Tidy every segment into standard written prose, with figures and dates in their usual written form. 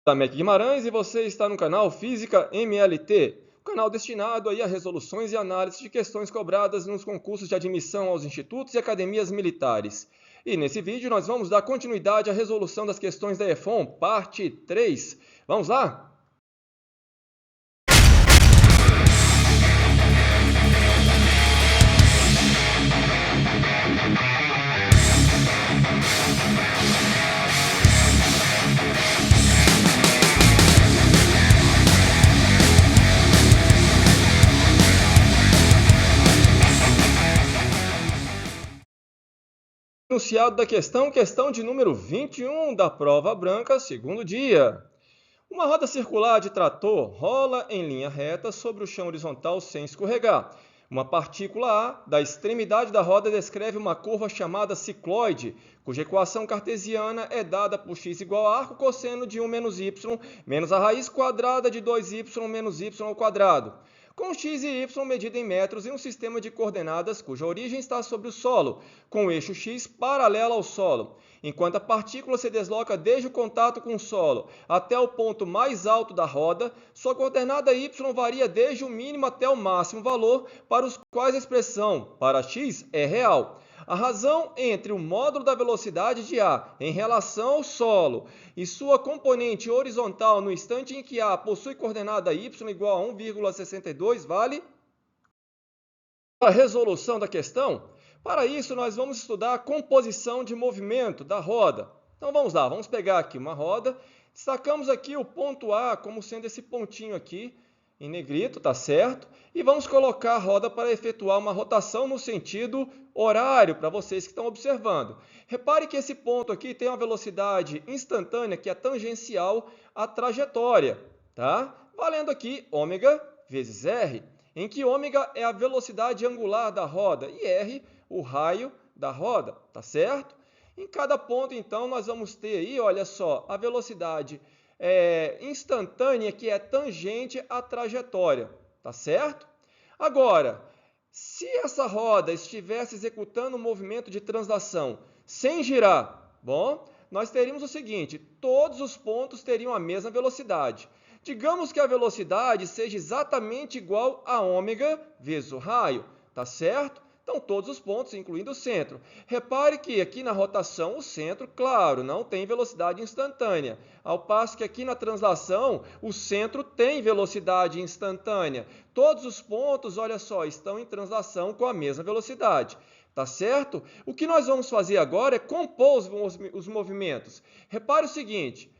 Olá, Mac Guimarães, e você está no canal Física MLT, canal destinado aí a resoluções e análises de questões cobradas nos concursos de admissão aos institutos e academias militares. E nesse vídeo nós vamos dar continuidade à resolução das questões da EFON, parte 3. Vamos lá? Enunciado da questão de número 21 da prova branca, segundo dia. Uma roda circular de trator rola em linha reta sobre o chão horizontal sem escorregar. Uma partícula A da extremidade da roda descreve uma curva chamada cicloide, cuja equação cartesiana é dada por x igual a arco cosseno de 1 menos y menos a raiz quadrada de 2y menos y ao quadrado. Com x e y medida em metros em um sistema de coordenadas cuja origem está sobre o solo, com o eixo x paralelo ao solo. Enquanto a partícula se desloca desde o contato com o solo até o ponto mais alto da roda, sua coordenada y varia desde o mínimo até o máximo valor para os quais a expressão para x é real. A razão entre o módulo da velocidade de A em relação ao solo e sua componente horizontal no instante em que A possui coordenada y igual a 1,62 vale a resolução da questão. Para isso, nós vamos estudar a composição de movimento da roda. Então vamos lá, vamos pegar aqui uma roda, destacamos aqui o ponto A como sendo esse pontinho aqui, em negrito, tá certo? E vamos colocar a roda para efetuar uma rotação no sentido horário, para vocês que estão observando. Repare que esse ponto aqui tem uma velocidade instantânea que é tangencial à trajetória, tá? Valendo aqui ômega vezes r, em que ômega é a velocidade angular da roda e r o raio da roda, tá certo? Em cada ponto, então, nós vamos ter aí, olha só, a velocidade instantânea que é tangente à trajetória, tá certo? Agora, se essa roda estivesse executando um movimento de translação sem girar, bom, nós teríamos o seguinte, todos os pontos teriam a mesma velocidade. Digamos que a velocidade seja exatamente igual a ômega vezes o raio, tá certo? Então, todos os pontos, incluindo o centro. Repare que aqui na rotação, o centro, claro, não tem velocidade instantânea. Ao passo que aqui na translação, o centro tem velocidade instantânea. Todos os pontos, olha só, estão em translação com a mesma velocidade. Tá certo? O que nós vamos fazer agora é compor os movimentos. Repare o seguinte,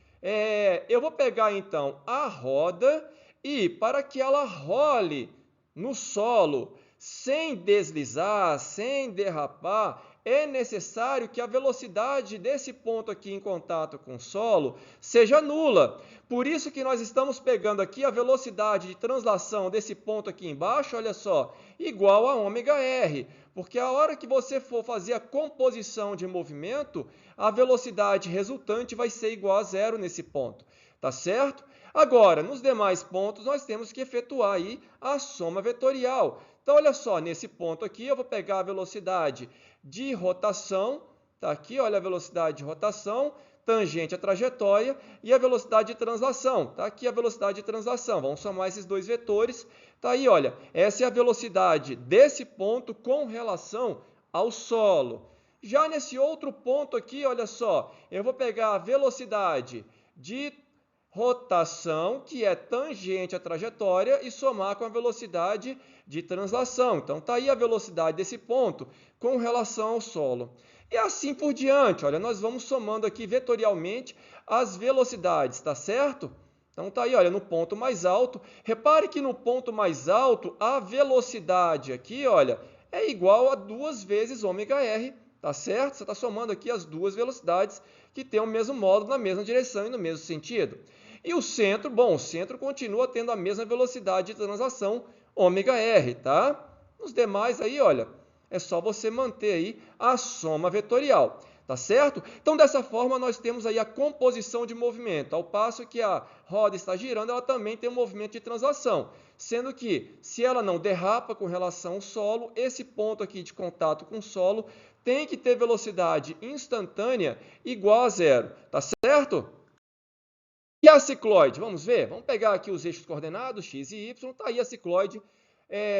eu vou pegar então a roda e para que ela role no solo, sem deslizar, sem derrapar, é necessário que a velocidade desse ponto aqui em contato com o solo seja nula. Por isso que nós estamos pegando aqui a velocidade de translação desse ponto aqui embaixo, olha só, igual a ômega r. Porque a hora que você for fazer a composição de movimento, a velocidade resultante vai ser igual a zero nesse ponto, tá certo? Agora, nos demais pontos, nós temos que efetuar aí a soma vetorial. Então, olha só, nesse ponto aqui, eu vou pegar a velocidade de rotação, tá aqui, olha a velocidade de rotação, tangente à trajetória, e a velocidade de translação, tá aqui a velocidade de translação. Vamos somar esses dois vetores, tá aí, olha, essa é a velocidade desse ponto com relação ao solo. Já nesse outro ponto aqui, olha só, eu vou pegar a velocidade de rotação, que é tangente à trajetória, e somar com a velocidade de translação. Então, está aí a velocidade desse ponto com relação ao solo. E assim por diante, olha, nós vamos somando aqui vetorialmente as velocidades, tá certo? Então, está aí, olha, no ponto mais alto. Repare que no ponto mais alto, a velocidade aqui, olha, é igual a 2 vezes ômega r, tá certo? Você está somando aqui as duas velocidades que têm o mesmo módulo na mesma direção e no mesmo sentido. E o centro, bom, o centro continua tendo a mesma velocidade de translação, ômega r, tá? Nos demais aí, olha, é só você manter aí a soma vetorial, tá certo? Então, dessa forma, nós temos aí a composição de movimento. Ao passo que a roda está girando, ela também tem um movimento de translação, sendo que, se ela não derrapa com relação ao solo, esse ponto aqui de contato com o solo tem que ter velocidade instantânea igual a zero, tá certo? E a cicloide? Vamos ver? Vamos pegar aqui os eixos coordenados, x e y. Está aí a cicloide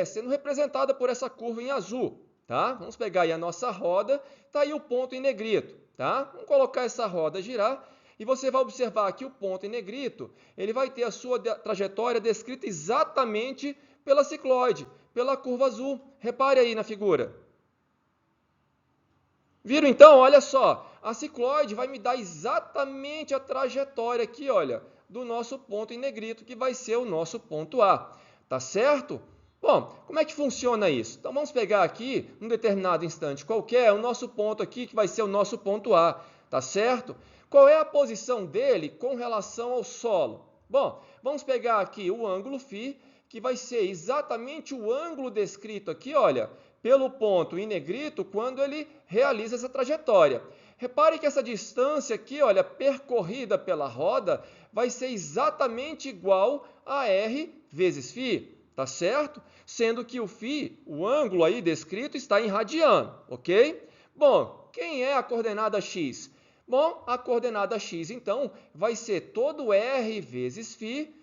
sendo representada por essa curva em azul. Tá? Vamos pegar aí a nossa roda. Está aí o ponto em negrito. Tá? Vamos colocar essa roda a girar. E você vai observar que o ponto em negrito, ele vai ter a sua trajetória descrita exatamente pela cicloide, pela curva azul. Repare aí na figura. Viram então? Olha só, a cicloide vai me dar exatamente a trajetória aqui, olha, do nosso ponto em negrito, que vai ser o nosso ponto A. Tá certo? Bom, como é que funciona isso? Então vamos pegar aqui, num determinado instante qualquer, o nosso ponto aqui, que vai ser o nosso ponto A. Tá certo? Qual é a posição dele com relação ao solo? Bom, vamos pegar aqui o ângulo φ, que vai ser exatamente o ângulo descrito aqui, olha, pelo ponto em negrito quando ele realiza essa trajetória. Repare que essa distância aqui, olha, percorrida pela roda, vai ser exatamente igual a r vezes φ, tá certo? Sendo que o φ, o ângulo aí descrito, está em radiano, ok? Bom, quem é a coordenada x? Bom, a coordenada x, então, vai ser todo r vezes φ,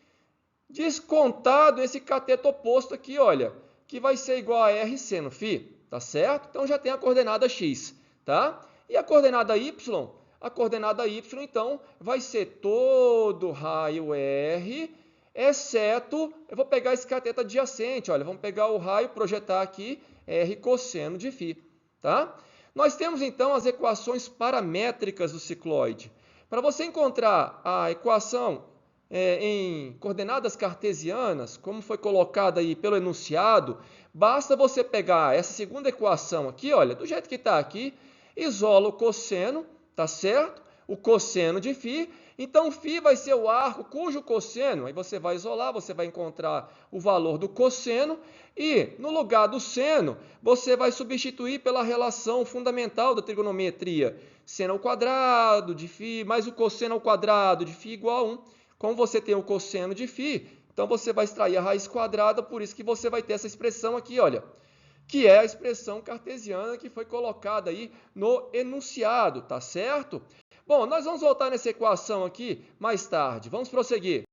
descontado esse cateto oposto aqui, olha, que vai ser igual a r seno φ, tá certo? Então, já tem a coordenada x, tá? E a coordenada y? A coordenada y, então, vai ser todo raio r, exceto, eu vou pegar esse cateto adjacente, olha, vamos pegar o raio, projetar aqui, r cosseno de φ, tá? Nós temos, então, as equações paramétricas do cicloide. Para você encontrar a equação em coordenadas cartesianas, como foi colocada aí pelo enunciado, basta você pegar essa segunda equação aqui, olha, do jeito que está aqui, isola o cosseno, tá certo? O cosseno de φ. Então, φ vai ser o arco cujo cosseno, aí você vai isolar, você vai encontrar o valor do cosseno, e no lugar do seno, você vai substituir pela relação fundamental da trigonometria, seno ao quadrado de φ mais o cosseno ao quadrado de φ igual a 1. Como você tem o cosseno de φ, então você vai extrair a raiz quadrada, por isso que você vai ter essa expressão aqui, olha, que é a expressão cartesiana que foi colocada aí no enunciado, tá certo? Bom, nós vamos voltar nessa equação aqui mais tarde. Vamos prosseguir.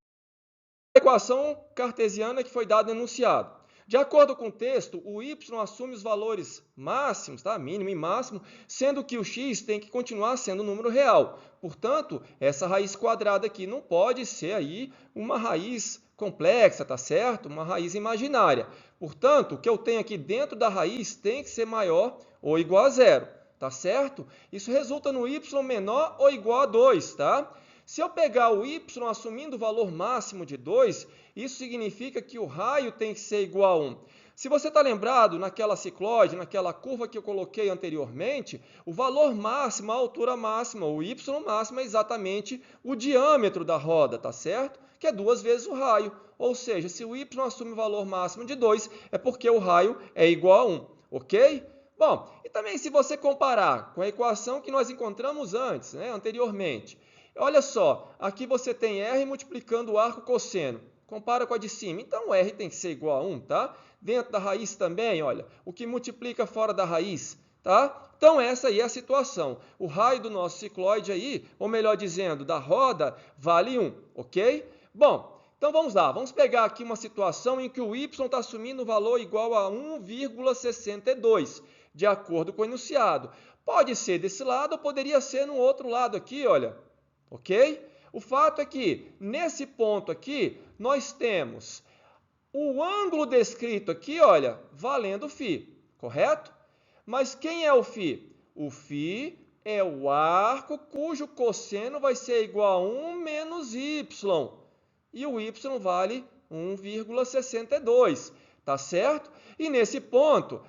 A equação cartesiana que foi dada no enunciado. De acordo com o texto, o y assume os valores máximos, tá? Mínimo e máximo, sendo que o x tem que continuar sendo um número real. Portanto, essa raiz quadrada aqui não pode ser aí uma raiz complexa, tá certo? Uma raiz imaginária. Portanto, o que eu tenho aqui dentro da raiz tem que ser maior ou igual a zero, tá certo? Isso resulta no y menor ou igual a 2, tá? Se eu pegar o y assumindo o valor máximo de 2, isso significa que o raio tem que ser igual a 1. Se você está lembrado, naquela cicloide, naquela curva que eu coloquei anteriormente, o valor máximo, a altura máxima, o y máximo é exatamente o diâmetro da roda, tá certo? Que é 2 vezes o raio. Ou seja, se o y assume o valor máximo de 2, é porque o raio é igual a 1, ok? Bom, e também se você comparar com a equação que nós encontramos antes, anteriormente, olha só, aqui você tem r multiplicando o arco cosseno. Compara com a de cima. Então, r tem que ser igual a 1, tá? Dentro da raiz também, olha, o que multiplica fora da raiz, tá? Então, essa aí é a situação. O raio do nosso cicloide aí, ou melhor dizendo, da roda, vale 1, ok? Bom, então vamos lá. Vamos pegar aqui uma situação em que o y está assumindo o valor igual a 1,62, de acordo com o enunciado. Pode ser desse lado ou poderia ser no outro lado aqui, olha. Ok? O fato é que, nesse ponto aqui, nós temos o ângulo descrito aqui, olha, valendo φ, correto? Mas quem é o φ? O φ é o arco cujo cosseno vai ser igual a 1 menos y. E o y vale 1,62, tá certo? E nesse ponto,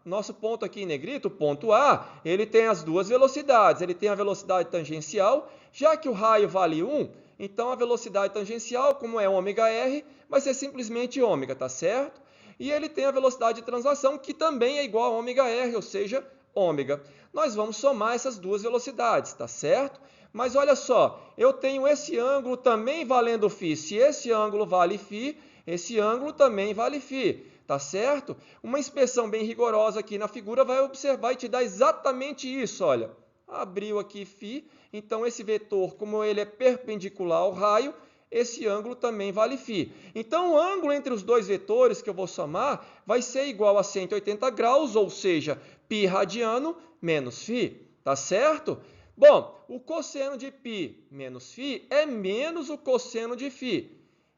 nosso ponto aqui em negrito, o ponto A, ele tem as duas velocidades. Ele tem a velocidade tangencial, já que o raio vale 1, então a velocidade tangencial, como é ômega-r, vai ser simplesmente ômega, tá certo? E ele tem a velocidade de translação, que também é igual a ômega-r, ou seja, ômega. Nós vamos somar essas duas velocidades, tá certo? Mas olha só, eu tenho esse ângulo também valendo φ. Se esse ângulo vale φ, esse ângulo também vale φ. Tá certo? Uma inspeção bem rigorosa aqui na figura vai observar e te dar exatamente isso, olha. Abriu aqui φ, então esse vetor, como ele é perpendicular ao raio, esse ângulo também vale φ. Então, o ângulo entre os dois vetores que eu vou somar vai ser igual a 180 graus, ou seja, π radiano menos φ. Tá certo? Bom, o cosseno de π menos φ é menos o cosseno de φ.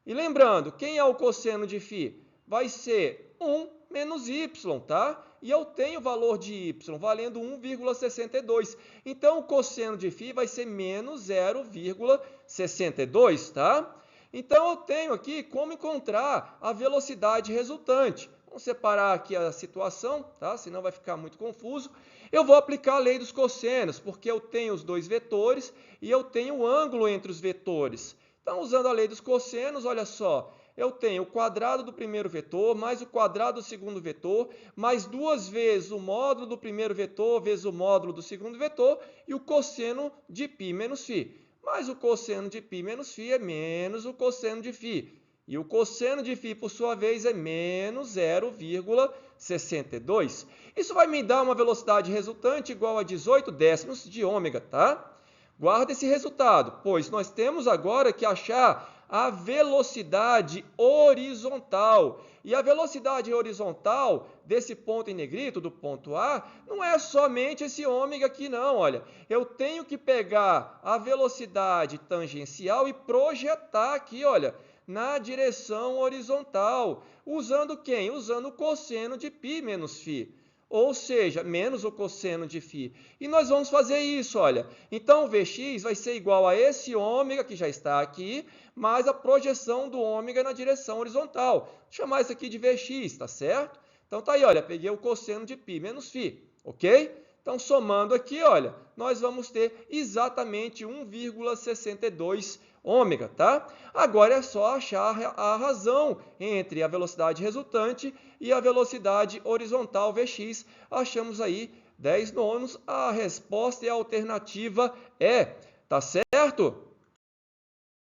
E lembrando, quem é o cosseno de φ? Vai ser 1 menos y, tá? E eu tenho o valor de y valendo 1,62. Então, o cosseno de φ vai ser menos 0,62, tá? Então, eu tenho aqui como encontrar a velocidade resultante. Vamos separar aqui a situação, tá? Senão vai ficar muito confuso. Eu vou aplicar a lei dos cossenos, porque eu tenho os dois vetores e eu tenho o ângulo entre os vetores. Então, usando a lei dos cossenos, olha só, eu tenho o quadrado do primeiro vetor, mais o quadrado do segundo vetor, mais duas vezes o módulo do primeiro vetor, vezes o módulo do segundo vetor, e o cosseno de π menos φ. Mas o cosseno de π menos φ é menos o cosseno de φ. E o cosseno de φ, por sua vez, é menos 0,62. Isso vai me dar uma velocidade resultante igual a 18 décimos de ômega, tá? Guarda esse resultado, pois nós temos agora que achar a velocidade horizontal. E a velocidade horizontal desse ponto em negrito, do ponto A, não é somente esse ômega aqui não, olha. Eu tenho que pegar a velocidade tangencial e projetar aqui, olha, na direção horizontal. Usando quem? Usando o cosseno de π menos φ. Ou seja, menos o cosseno de φ. E nós vamos fazer isso, olha. Então, o Vx vai ser igual a esse ômega, que já está aqui, mais a projeção do ômega na direção horizontal. Vou chamar isso aqui de Vx, tá certo? Então, tá aí, olha, peguei o cosseno de π menos φ, ok? Então, somando aqui, olha, nós vamos ter exatamente 1,62 ômega, tá? Agora é só achar a razão entre a velocidade resultante e a velocidade horizontal Vx. Achamos aí 10 nonos. A resposta e a alternativa é, tá certo?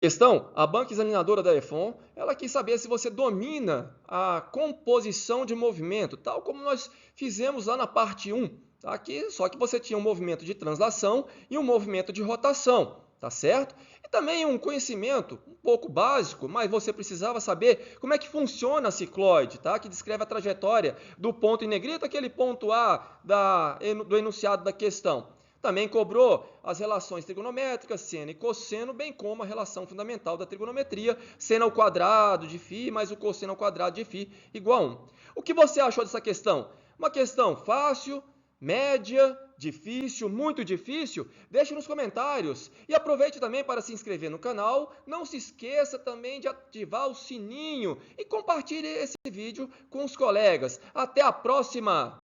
Questão, a banca examinadora da EFON, ela quis saber se você domina a composição de movimento, tal como nós fizemos lá na parte 1. Tá? Aqui, só que você tinha um movimento de translação e um movimento de rotação, tá certo? E também um conhecimento um pouco básico, mas você precisava saber como é que funciona a cicloide, tá? Que descreve a trajetória do ponto em negrito, aquele ponto A do enunciado da questão. Também cobrou as relações trigonométricas, seno e cosseno, bem como a relação fundamental da trigonometria, seno ao quadrado de φ mais o cosseno ao quadrado de φ igual a 1. O que você achou dessa questão? Uma questão fácil, média, difícil, muito difícil? Deixe nos comentários. E aproveite também para se inscrever no canal. Não se esqueça também de ativar o sininho e compartilhe esse vídeo com os colegas. Até a próxima!